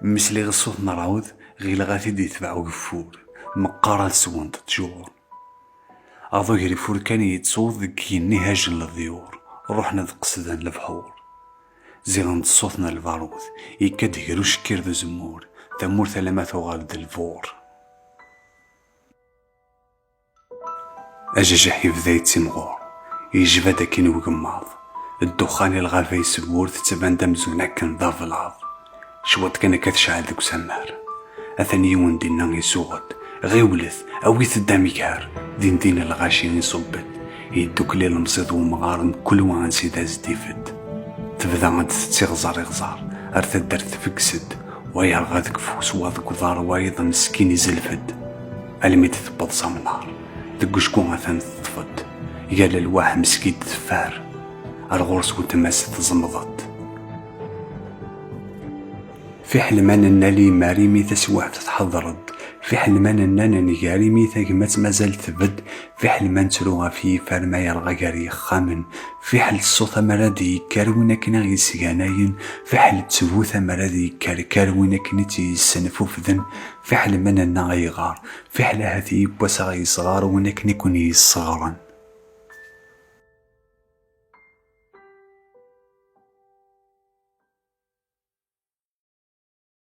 مسلي غصوت نراود غير غاثي دي يتبعو قفور مقارا لسوان تجور أضو يري فور كان يتصوض كيني هاجن للضيور روحنا دقصدان لبحور زيغن صوتنا البارود يكاد يروش كير ذو زمور ثمور ثلما ثغال الفور أجاجح يبدا يتسمغور يجبا داكين وقماض الدخان الغافي يسمور تتبان دمزونا كان ضاف العظ شوات كان كتشعل ذوك سمار أثني يون دينا يسوغد غيولث أويث الداميكار دين الغاشي يصبت يدوك ليل مصيد ومغارن كل وان سيدا زديفت تبدا غاد تتغزار يغزار أرث درت فكسد ويرغى ذك فوس واذك ضار وايض مسكين يزلفد ألمي تثبط صمنار ذك شكون غاثان تطفد يقال الواح مسكين تفار الغرس وتماس تزمضت في حلمان النالي ماري ميتا سواح تتحضرد في حلمان النانا نيجاري ميتا قمت مازال تبد في حلمان تروغا في فرما يرغى قاري خامن في حل الصوت مرادي كارونا كنا غيسياناين في حل تبوث مرادي كارونا كنتي يسنفو فذن في حلمان النا غيغار في حل هذي بوسا غيصغار ونكني كوني يصغرن